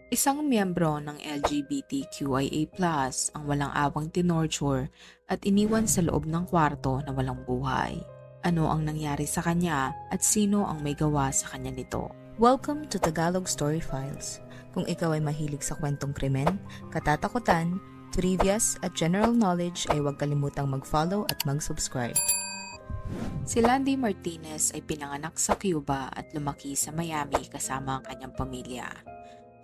Isang miyembro ng LGBTQIA+ ang walang awang tinorture at iniwan sa loob ng kwarto na walang buhay. Ano ang nangyari sa kanya at sino ang may gawa sa kanya nito? Welcome to Tagalog Story Files. Kung ikaw ay mahilig sa kwentong krimen, katatakutan, trivias at general knowledge ay huwag kalimutang mag-follow at mag-subscribe. Si Landy Martinez ay pinanganak sa Cuba at lumaki sa Miami kasama ang kanyang pamilya.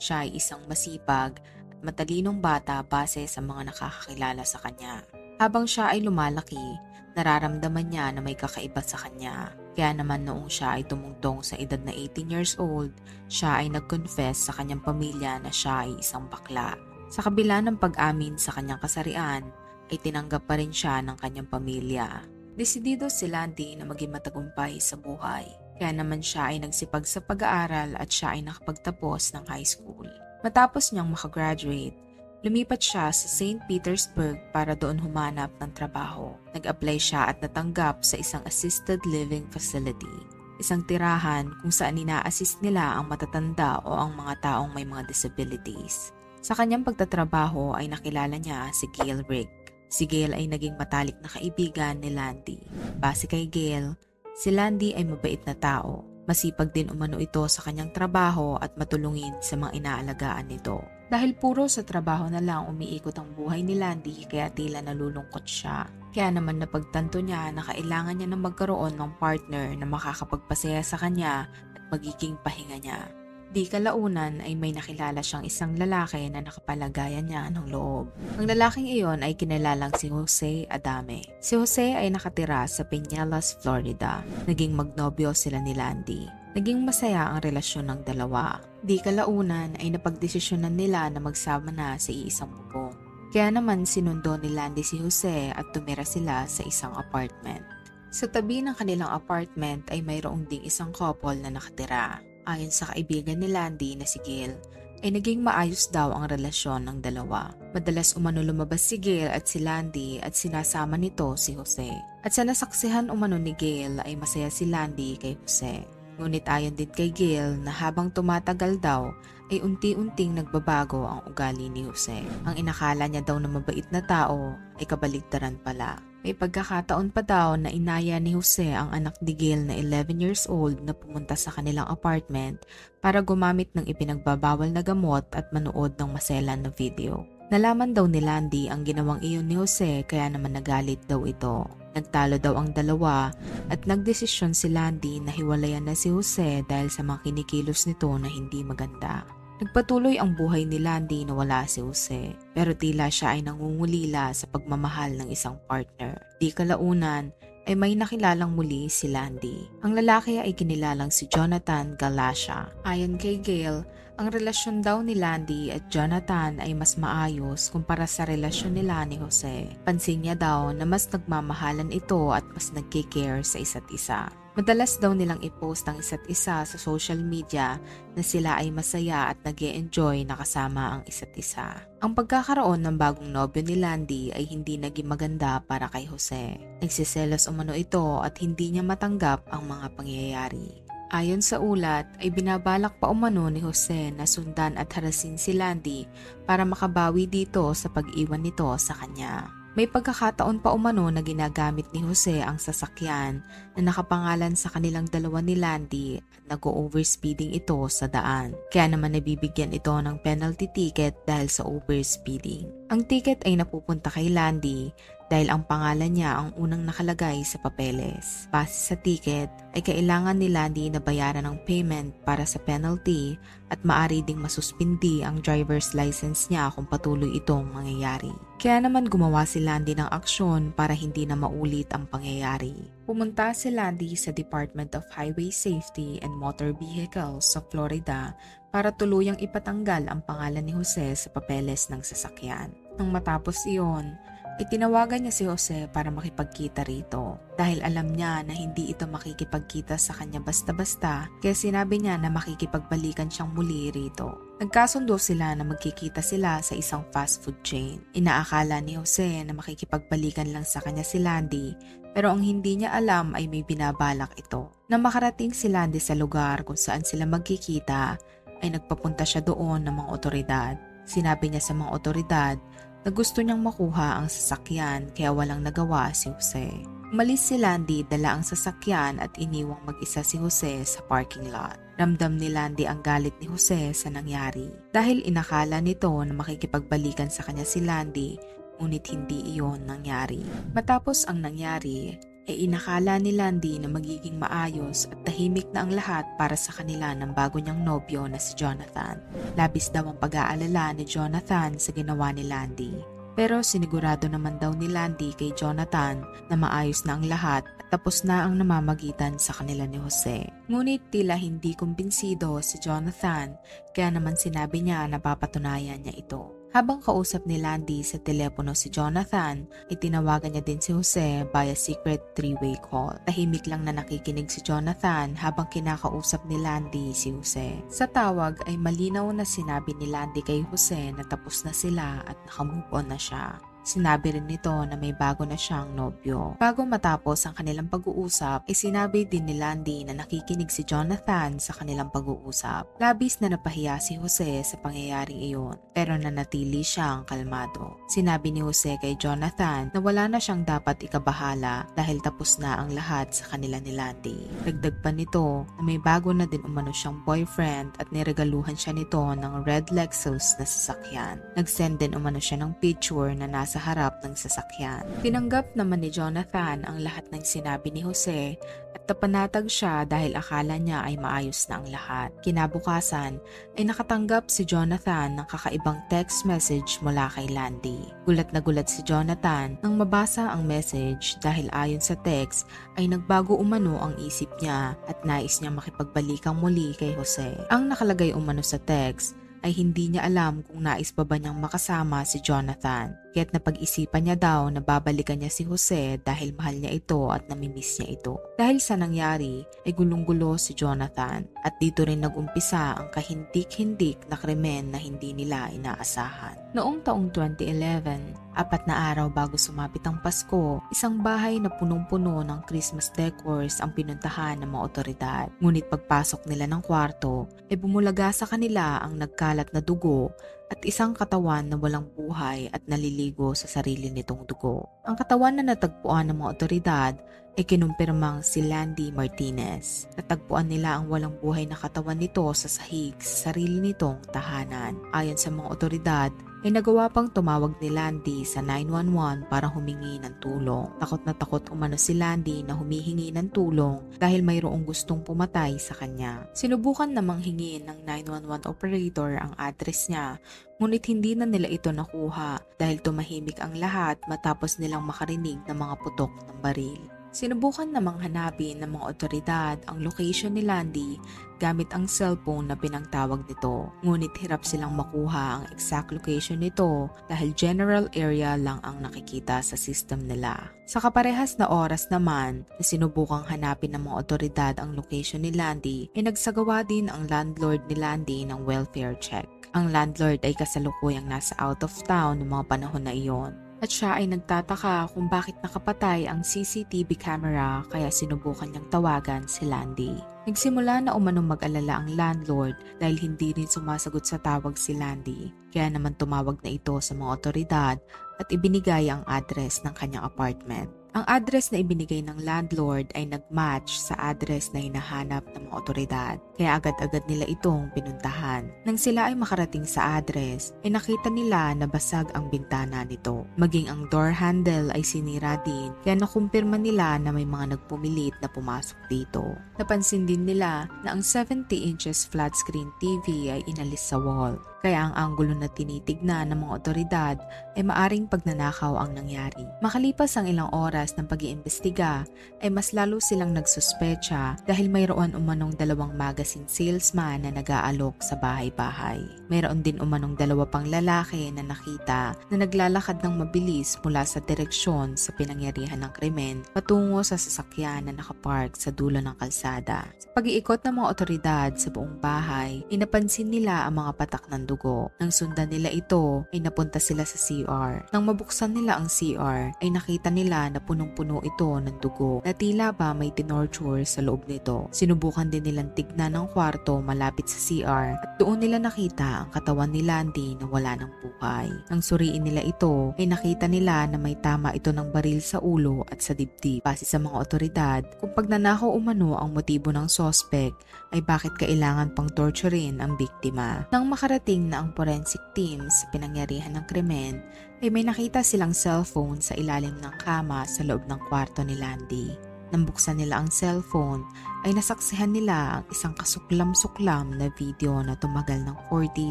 Siya ay isang masipag at matalinong bata base sa mga nakakakilala sa kanya. Habang siya ay lumalaki, nararamdaman niya na may kakaiba sa kanya. Kaya naman noong siya ay tumungtong sa edad na 18 years old, siya ay nag-confess sa kanyang pamilya na siya ay isang bakla. Sa kabila ng pag-amin sa kanyang kasarian, ay tinanggap pa rin siya ng kanyang pamilya. Desidido si Landy na maging matagumpay sa buhay. Kaya naman siya ay nagsipag sa pag-aaral at siya ay nakapagtapos ng high school. Matapos niyang makagraduate, lumipat siya sa St. Petersburg para doon humanap ng trabaho. Nag-apply siya at natanggap sa isang assisted living facility. Isang tirahan kung saan ina-assist nila ang matatanda o ang mga taong may mga disabilities. Sa kanyang pagtatrabaho ay nakilala niya si Gail Rick. Si Gail ay naging matalik na kaibigan ni Landy. Base kay Gail, si Landy ay mabait na tao. Masipag din umano ito sa kanyang trabaho at matulungin sa mga inaalagaan nito. Dahil puro sa trabaho na lang umiikot ang buhay ni Landy kaya tila nalulungkot siya. Kaya naman napagtanto niya na kailangan niya na magkaroon ng partner na makakapagpasaya sa kanya at magiging pahinga niya. Di kalaunan ay may nakilala siyang isang lalaki na nakapalagayan niya ng loob. Ang lalaking iyon ay kinilalang si Jose Adame. Si Jose ay nakatira sa Pinellas, Florida. Naging magnobyo sila ni Landy. Naging masaya ang relasyon ng dalawa. Di kalaunan ay napagdesisyonan nila na magsama na sa iisang bubong. Kaya naman sinundo ni Landy si Jose at tumira sila sa isang apartment. Sa tabi ng kanilang apartment ay mayroong ding isang couple na nakatira. Ayon sa kaibigan ni Landy na si Gail, ay naging maayos daw ang relasyon ng dalawa. Madalas umano lumabas si Gail at si Landy at sinasama nito si Jose. At sa nasaksihan umano ni Gail ay masaya si Landy kay Jose. Ngunit ayon din kay Gail na habang tumatagal daw ay unti-unting nagbabago ang ugali ni Jose. Ang inakala niya daw na mabait na tao ay kabaligtaran pala. May pagkakataon pa daw na inaya ni Jose ang anak ni Gail na 11 years old na pumunta sa kanilang apartment para gumamit ng ipinagbabawal na gamot at manood ng maselan na video. Nalaman daw ni Landy ang ginawang iyon ni Jose kaya naman nagalit daw ito. Nagtalo daw ang dalawa at nagdesisyon si Landy na hiwalayan na si Jose dahil sa mga kinikilos nito na hindi maganda. Nagpatuloy ang buhay ni Landy na wala si Jose, pero tila siya ay nangungulila sa pagmamahal ng isang partner. Di kalaunan ay may nakilalang muli si Landy. Ang lalaki ay kinilalang si Jonathan Galasha. Ayon kay Gail, ang relasyon daw ni Landy at Jonathan ay mas maayos kumpara sa relasyon nila ni Jose. Pansin niya daw na mas nagmamahalan ito at mas nagkikare sa isa't isa. Madalas daw nilang i-post ang isa't isa sa social media na sila ay masaya at nag-e-enjoy na kasama ang isa't isa. Ang pagkakaroon ng bagong nobyo ni Landy ay hindi naging maganda para kay Jose. Nagsiselos umano ito at hindi niya matanggap ang mga pangyayari. Ayon sa ulat ay binabalak pa umano ni Jose na sundan at harasin si Landy para makabawi dito sa pag-iwan nito sa kanya. May pagkakataon pa umano na ginagamit ni Jose ang sasakyan na nakapangalan sa kanilang dalawa ni Landy at nag-overspeeding ito sa daan. Kaya naman nabibigyan ito ng penalty ticket dahil sa overspeeding. Ang ticket ay napupunta kay Landy dahil ang pangalan niya ang unang nakalagay sa papeles. Base sa ticket ay kailangan ni Landy na bayaran ng payment para sa penalty at maaari ding masuspindi ang driver's license niya kung patuloy itong mangyayari. Kaya naman gumawa si Landy ng aksyon para hindi na maulit ang pangyayari. Pumunta si Landy sa Department of Highway Safety and Motor Vehicles sa Florida para tuluyang ipatanggal ang pangalan ni Jose sa papeles ng sasakyan. Nang matapos iyon, itinawagan niya si Jose para makipagkita rito dahil alam niya na hindi ito makikipagkita sa kanya basta-basta kaya sinabi niya na makikipagbalikan siyang muli rito. Nagkasundo sila na magkikita sila sa isang fast food chain. Inaakala ni Jose na makikipagbalikan lang sa kanya si Landy pero ang hindi niya alam ay may binabalak ito. Nang makarating si Landy sa lugar kung saan sila magkikita ay nagpapunta siya doon ng mga otoridad. Sinabi niya sa mga otoridad na gusto niyang makuha ang sasakyan kaya walang nagawa si Jose. Umalis si Landy, dala ang sasakyan at iniwang mag-isa si Jose sa parking lot. Ramdam ni Landy ang galit ni Jose sa nangyari. Dahil inakala nito na makikipagbalikan sa kanya si Landy, ngunit hindi iyon nangyari. Matapos ang nangyari, ay inakala ni Landy na magiging maayos at tahimik na ang lahat para sa kanila ng bago niyang nobyo na si Jonathan. Labis daw ang pag-aalala ni Jonathan sa ginawa ni Landy. Pero sinigurado naman daw ni Landy kay Jonathan na maayos na ang lahat at tapos na ang namamagitan sa kanila ni Jose. Ngunit tila hindi kumbinsido si Jonathan kaya naman sinabi niya na papatunayan niya ito. Habang kausap ni Landy sa telepono si Jonathan, itinawagan niya din si Jose via secret three-way call. Tahimik lang na nakikinig si Jonathan habang kinakausap ni Landy si Jose. Sa tawag ay malinaw na sinabi ni Landy kay Jose na tapos na sila at nakamove on na siya. Sinabi rin nito na may bago na siyang nobyo. Bago matapos ang kanilang pag-uusap, ay sinabi din ni Landy na nakikinig si Jonathan sa kanilang pag-uusap. Labis na napahiya si Jose sa pangyayaring iyon, pero nanatili siyang kalmado. Sinabi ni Jose kay Jonathan na wala na siyang dapat ikabahala dahil tapos na ang lahat sa kanila ni Landy. Dagdag pa nito na may bago na din umano siyang boyfriend at niregaluhan siya nito ng red Lexus na sasakyan. Nag-send din umano siya ng picture na nasa sa harap ng sasakyan. Tinanggap naman ni Jonathan ang lahat ng sinabi ni Jose at napanatag siya dahil akala niya ay maayos na ang lahat. Kinabukasan ay nakatanggap si Jonathan ng kakaibang text message mula kay Landy. Gulat na gulat si Jonathan nang mabasa ang message dahil ayon sa text ay nagbago umano ang isip niya at nais niya makipagbalikan muli kay Jose. Ang nakalagay umano sa text ay hindi niya alam kung nais pa ba niyang makasama si Jonathan. Kaya't napag-isipan niya daw na babalikan niya si Jose dahil mahal niya ito at namimiss niya ito. Dahil sa nangyari ay gulong-gulo si Jonathan at dito rin nag-umpisa ang kahindik-hindik na krimen na hindi nila inaasahan. Noong taong 2011, 4 na araw bago sumapit ang Pasko, isang bahay na punong-puno ng Christmas decors ang pinuntahan ng mga otoridad. Ngunit pagpasok nila ng kwarto, ay bumulaga sa kanila ang nagkalat na dugo at isang katawan na walang buhay at naliligo sa sarili nitong dugo. Ang katawan na natagpuan ng mga otoridad ay kinumpirmang si Landy Martinez. Natagpuan nila ang walang buhay na katawan nito sa sahig sa sarili nitong tahanan. Ayon sa mga otoridad, ay nagawa pang tumawag ni Landy sa 911 para humingi ng tulong. Takot na takot umano si Landy na humihingi ng tulong dahil mayroong gustong pumatay sa kanya. Sinubukan namang hingin ng 911 operator ang address niya, ngunit hindi na nila ito nakuha dahil tumahimik ang lahat matapos nilang makarinig ng mga putok ng baril. Sinubukan namang hanapin ng mga otoridad ang location ni Landy gamit ang cellphone na pinangtawag nito. Ngunit hirap silang makuha ang exact location nito dahil general area lang ang nakikita sa system nila. Sa kaparehas na oras naman na sinubukang hanapin ng mga otoridad ang location ni Landy, ay nagsagawa din ang landlord ni Landy ng welfare check. Ang landlord ay kasalukuyang nasa out of town noong mga panahon na iyon. At siya ay nagtataka kung bakit nakapatay ang CCTV camera kaya sinubukan niyang tawagan si Landy. Nagsimula na umanong mag-alala ang landlord dahil hindi rin sumasagot sa tawag si Landy. Kaya naman tumawag na ito sa mga otoridad at ibinigay ang address ng kanyang apartment. Ang address na ibinigay ng landlord ay nag-match sa address na hinahanap ng mga otoridad, kaya agad-agad nila itong pinuntahan. Nang sila ay makarating sa address, ay nakita nila na basag ang bintana nito. Maging ang door handle ay sinira din, kaya nakumpirma nila na may mga nagpumilit na pumasok dito. Napansin din nila na ang 70 inches flat screen TV ay inalis sa wall. Kaya ang anggulo na tinitignan ng mga otoridad ay maaring pagnanakaw ang nangyari. Makalipas ang ilang oras ng pag-iimbestiga ay mas lalo silang nagsuspecha dahil mayroon umanong 2 magazine salesman na nag-aalok sa bahay-bahay. Mayroon din umanong 2 pang lalaki na nakita na naglalakad ng mabilis mula sa direksyon sa pinangyarihan ng krimen patungo sa sasakyan na nakapark sa dulo ng kalsada. Sa pag-iikot ng mga otoridad sa buong bahay, inapansin nila ang mga patak ng dugo. Nang sundan nila ito, ay napunta sila sa CR. Nang mabuksan nila ang CR, ay nakita nila na punong-puno ito ng dugo na tila ba may tinorture sa loob nito. Sinubukan din nilang tignan ng kwarto malapit sa CR at doon nila nakita ang katawan ni Landy na wala ng buhay. Nang suriin nila ito ay nakita nila na may tama ito ng baril sa ulo at sa dibdib. Base sa mga otoridad, kung pagnanakaw umano ang motibo ng suspect ay bakit kailangan pang torturein ang biktima. Nang makarating na ang forensic team sa pinangyarihan ng krimen, ay may nakita silang cellphone sa ilalim ng kama sa loob ng kwarto ni Landy. Nang buksan nila ang cellphone, ay nasaksihan nila ang isang kasuklam-suklam na video na tumagal ng 40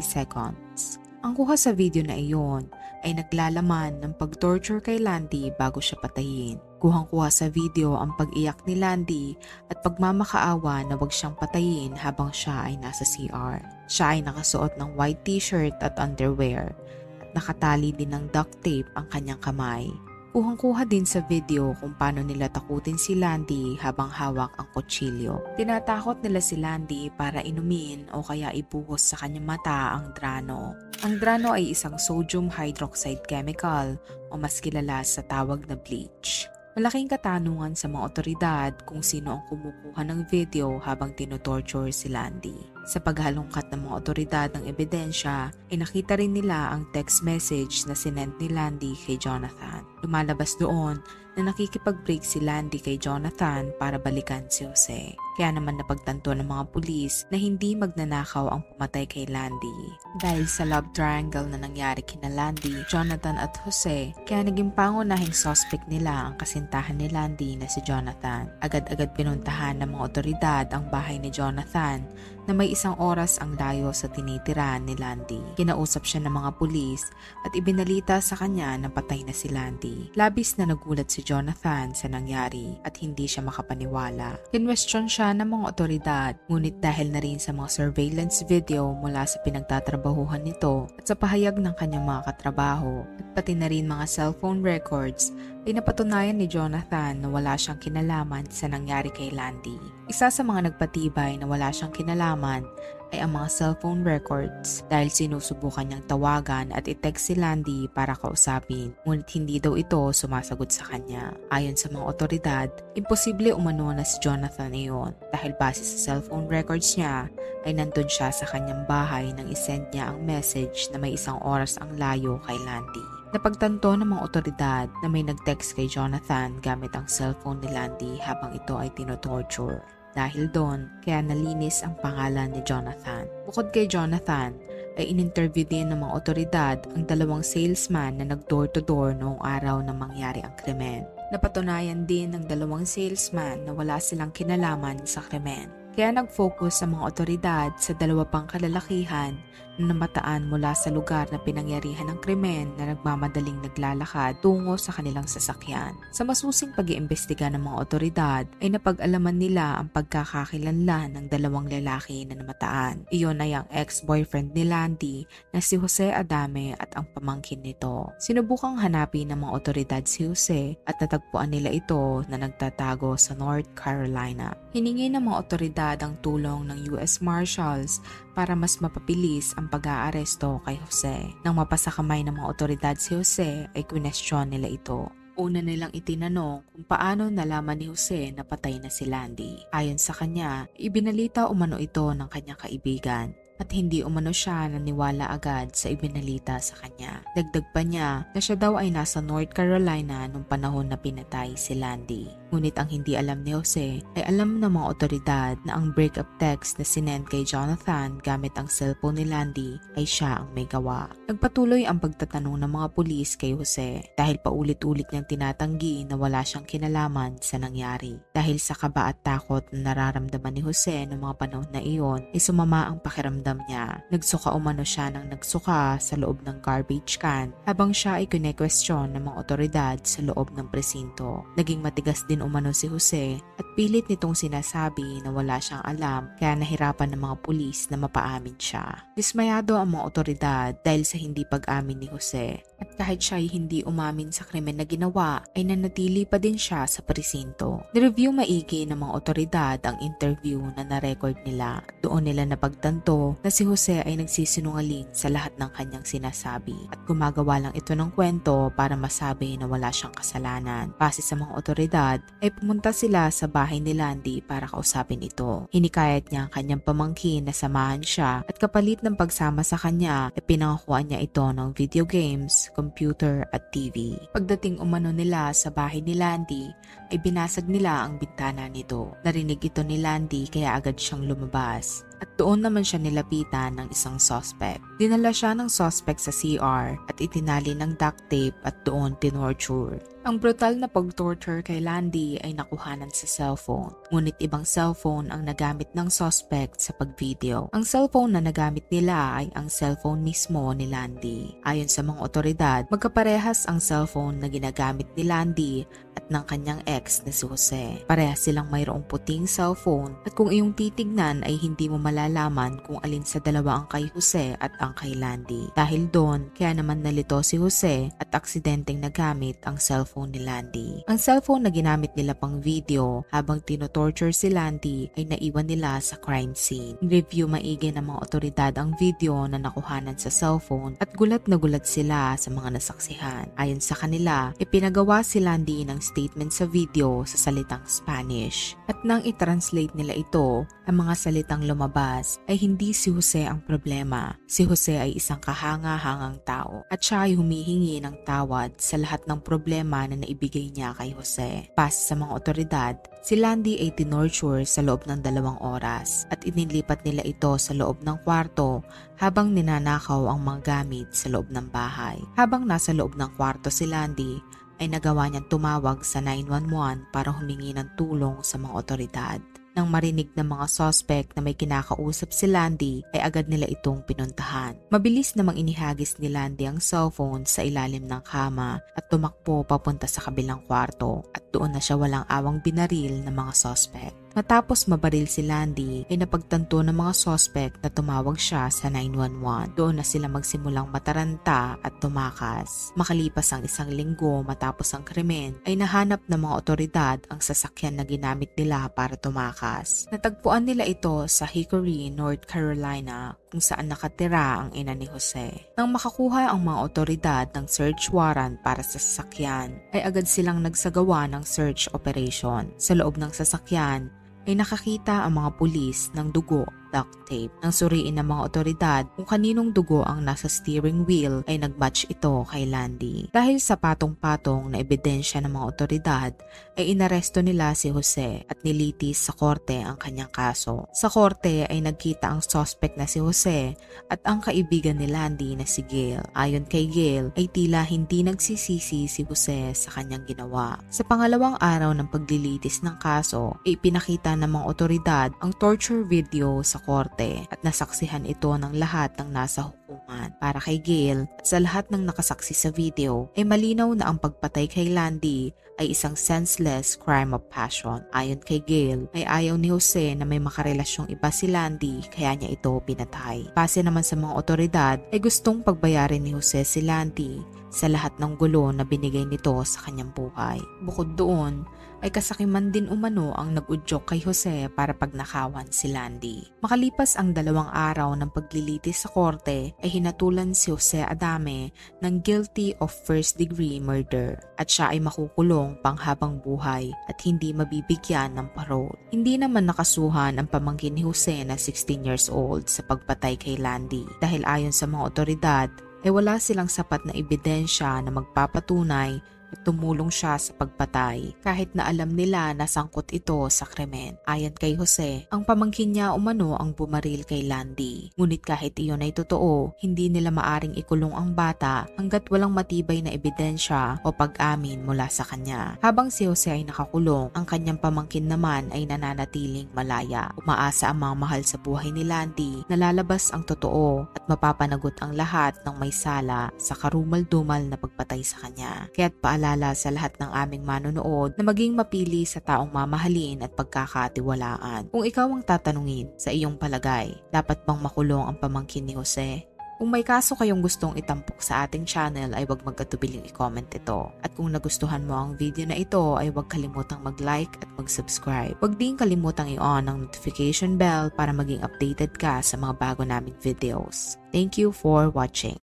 seconds. Ang kuha sa video na iyon ay naglalaman ng pag-torture kay Landy bago siya patayin. Kuhang-kuha sa video ang pag-iyak ni Landy at pagmamakaawa na wag siyang patayin habang siya ay nasa CR. Siya ay nakasuot ng white t-shirt at underwear at nakatali din ng duct tape ang kanyang kamay. Kuhang-kuha din sa video kung paano nila takutin si Landy habang hawak ang kutsilyo. Tinatakot nila si Landy para inumin o kaya ibuhos sa kanyang mata ang drano. Ang drano ay isang sodium hydroxide chemical o mas kilala sa tawag na bleach. Malaking katanungan sa mga otoridad kung sino ang kumukuha ng video habang tinotorture si Landy. Sa paghalongkat ng mga otoridad ng ebidensya, ay nakita rin nila ang text message na sinend ni Landy kay Jonathan. Lumalabas doon na nakikipag-break si Landy kay Jonathan para balikan si Jose. Kaya naman napagtanto ng mga pulis na hindi magnanakaw ang pumatay kay Landy. Dahil sa love triangle na nangyari kina Landy, Jonathan at Jose, kaya naging pangunahing suspect nila ang kasintahan ni Landy na si Jonathan. Agad-agad pinuntahan ng mga otoridad ang bahay ni Jonathan na may isang oras ang layo sa tinitirahan ni Landy. Kinausap siya ng mga pulis at ibinalita sa kanya na patay na si Landy. Labis na nagulat si Jonathan sa nangyari at hindi siya makapaniwala. Kinwestiyon siya ng mga otoridad, ngunit dahil na rin sa mga surveillance video mula sa pinagtatrabahuhan nito at sa pahayag ng kanyang mga katrabaho at pati na rin mga cellphone records, ay napatunayan ni Jonathan na wala siyang kinalaman sa nangyari kay Landy. Isa sa mga nagpatibay na wala siyang kinalaman ay ang mga cellphone records dahil sinusubukan niyang tawagan at i-text si Landy para kausapin, ngunit hindi daw ito sumasagot sa kanya. Ayon sa mga otoridad, imposible umano na si Jonathan iyon dahil base sa cellphone records niya ay nandun siya sa kanyang bahay nang isend niya ang message na may isang oras ang layo kay Landy. Napagtanto ng mga otoridad na may nag-text kay Jonathan gamit ang cellphone ni Landy habang ito ay tinotorture. Dahil doon, kaya nalinis ang pangalan ni Jonathan. Bukod kay Jonathan, ay in-interview din ng mga otoridad ang dalawang salesman na nag-door-to-door noong araw na mangyari ang krimen. Napatunayan din ng dalawang salesman na wala silang kinalaman sa krimen. Kaya nag-focus sa mga otoridad sa dalawa pang kalalakihan na namataan mula sa lugar na pinangyarihan ng krimen na nagmamadaling naglalakad tungo sa kanilang sasakyan. Sa masusing pag-iimbestiga ng mga otoridad ay napag-alaman nila ang pagkakakilanlan ng dalawang lalaki na namataan. Iyon ay ang ex-boyfriend ni Landy na si Jose Adame at ang pamangkin nito. Sinubukang hanapin ng mga otoridad si Jose at natagpuan nila ito na nagtatago sa North Carolina. Hiningi ng mga otoridad ang tulong ng US Marshals para mas mapabilis ang pag-aaresto kay Jose. Nang mapasa kamay ng mga otoridad si Jose ay kwestiyon nila ito. Una nilang itinanong kung paano nalaman ni Jose na patay na si Landy. Ayon sa kanya, ibinalita umano ito ng kanyang kaibigan at hindi umano siya naniwala agad sa ibinalita sa kanya. Dagdag pa niya na siya daw ay nasa North Carolina nung panahon na pinatay si Landy. Ngunit ang hindi alam ni Jose ay alam ng mga otoridad na ang breakup text na sinend kay Jonathan gamit ang cellphone ni Landy ay siya ang may gawa. Nagpatuloy ang pagtatanong ng mga pulis kay Jose dahil paulit-ulit niyang tinatanggi na wala siyang kinalaman sa nangyari. Dahil sa kaba at takot na nararamdaman ni Jose noong mga panahon na iyon ay sumama ang pakiramdam niya. Nagsuka umano siya ng nagsuka sa loob ng garbage can habang siya ay kine-question ng mga otoridad sa loob ng presinto. Naging matigas din umano si Jose at pilit nitong sinasabi na wala siyang alam kaya nahirapan ng mga pulis na mapaamin siya. Dismayado ang mga otoridad dahil sa hindi pag-amin ni Jose at Kahit siya ay hindi umamin sa krimen na ginawa, ay nanatili pa din siya sa presinto. Nireview maigi ng mga otoridad ang interview na na-record nila. Doon nila napagtanto na si Jose ay nagsisinungaling sa lahat ng kanyang sinasabi at gumagawa lang ito ng kwento para masabi na wala siyang kasalanan. Base sa mga otoridad, ay pumunta sila sa bahay ni Landy para kausapin ito. Hinikayat niya ang kanyang pamangkin na samahan siya at kapalit ng pagsama sa kanya, ay pinangakuan niya ito ng video games, computer at TV. Pagdating umano nila sa bahay ni Landy, ay binasag nila ang bintana nito. Narinig ito ni Landy kaya agad siyang lumabas. At doon naman siya nilapitan ng isang suspect. Dinala siya ng suspect sa CR at itinali ng duct tape at doon tinorture. Ang brutal na pag-torture kay Landy ay nakuhanan sa cellphone. Ngunit ibang cellphone ang nagamit ng suspect sa pag-video. Ang cellphone na nagamit nila ay ang cellphone mismo ni Landy. Ayon sa mga otoridad, magkaparehas ang cellphone na ginagamit ni Landy at ng kanyang ex na si Jose. Parehas silang mayroong puting cellphone at kung iyong titignan ay hindi mo malalaman kung alin sa dalawa ang kay Jose at ang kay Landy. Dahil doon, kaya naman nalito si Jose at aksidenteng nagamit ang cellphone ni Landy. Ang cellphone na ginamit nila pang video habang tinotorture si Landy ay naiwan nila sa crime scene. Review maigi ng mga otoridad ang video na nakuhanan sa cellphone at gulat na gulat sila sa mga nasaksihan. Ayon sa kanila, ipinagawa si Landy ng statement sa video sa salitang Spanish. At nang i-translate nila ito, ang mga salitang lumabas ay hindi si Jose ang problema. Si Jose ay isang kahanga-hangang tao at siya ay humihingi ng tawad sa lahat ng problema na naibigay niya kay Jose. Base sa mga otoridad, si Landy ay tinorture sa loob ng 2 oras at inilipat nila ito sa loob ng kwarto habang ninanakaw ang mga gamit sa loob ng bahay. Habang nasa loob ng kwarto si Landy, ay nagawa niyang tumawag sa 911 para humingi ng tulong sa mga otoridad. Nang marinig ng mga suspect na may kinakausap si Landy, ay agad nila itong pinuntahan. Mabilis namang inihagis ni Landy ang cellphone sa ilalim ng kama at tumakbo papunta sa kabilang kwarto at doon na siya walang awang binaril ng mga suspect. Matapos mabaril si Landy, ay napagtanto ng mga suspect na tumawag siya sa 911. Doon na sila magsimulang mataranta at tumakas. Makalipas ang 1 linggo matapos ang krimen, ay nahanap ng mga otoridad ang sasakyan na ginamit nila para tumakas. Natagpuan nila ito sa Hickory, North Carolina, kung saan nakatira ang ina ni Jose. Nang makakuha ang mga otoridad ng search warrant para sa sasakyan, ay agad silang nagsagawa ng search operation. Sa loob ng sasakyan, ay nakakita ang mga pulis ng dugo, duct tape. Nang suriin ng mga otoridad kung kaninong dugo ang nasa steering wheel, ay nagmatch ito kay Landy. Dahil sa patong-patong na ebidensya ng mga otoridad, ay inaresto nila si Jose at nilitis sa korte ang kanyang kaso. Sa korte ay nagkita ang suspect na si Jose at ang kaibigan ni Landy na si Gail. Ayon kay Gail, ay tila hindi nagsisisi si Jose sa kanyang ginawa. Sa pangalawang araw ng paglilitis ng kaso, ay pinakita ng mga otoridad ang torture video sa korte at nasaksihan ito ng lahat ng nasa hukuman. Para kay Gail at sa lahat ng nakasaksi sa video, ay malinaw na ang pagpatay kay Landy ay isang senseless crime of passion. Ayon kay Gail, ay ayaw ni Jose na may makarelasyong iba si Landy kaya niya ito pinatay. Base naman sa mga otoridad, ay gustong pagbayarin ni Jose si Landy sa lahat ng gulo na binigay nito sa kanyang buhay. Bukod doon, ay kasakiman din umano ang nag-udyok kay Jose para pagnakawan si Landy. Makalipas ang 2 araw ng paglilitis sa korte, ay hinatulan si Jose Adame ng guilty of first-degree murder at siya ay makukulong panghabang buhay at hindi mabibigyan ng parole. Hindi naman nakasuhan ang pamangkin ni Jose na 16 years old sa pagpatay kay Landy dahil ayon sa mga otoridad, ay wala silang sapat na ebidensya na magpapatunay at tumulong siya sa pagpatay kahit na alam nila na sangkot ito sa krimen. Ayon kay Jose, ang pamangkin niya umano ang bumaril kay Landy. Ngunit kahit iyon ay totoo, hindi nila maaring ikulong ang bata hanggat walang matibay na ebidensya o pag-amin mula sa kanya. Habang si Jose ay nakakulong, ang kanyang pamangkin naman ay nananatiling malaya. Umaasa ang mga mahal sa buhay ni Landy na lalabas ang totoo at mapapanagot ang lahat ng may sala sa karumal-dumal na pagpatay sa kanya. Kaya't paalala sa lahat ng aming manonood na maging mapili sa taong mamahalin at pagkakatiwalaan. Kung ikaw ang tatanungin, sa iyong palagay, dapat bang makulong ang pamangkin ni Jose? Kung may kaso kayong gustong itampok sa ating channel ay huwag magkatubiling i-comment ito. At kung nagustuhan mo ang video na ito ay huwag kalimutang mag-like at mag-subscribe. Huwag din kalimutang i-on ang notification bell para maging updated ka sa mga bago naming videos. Thank you for watching.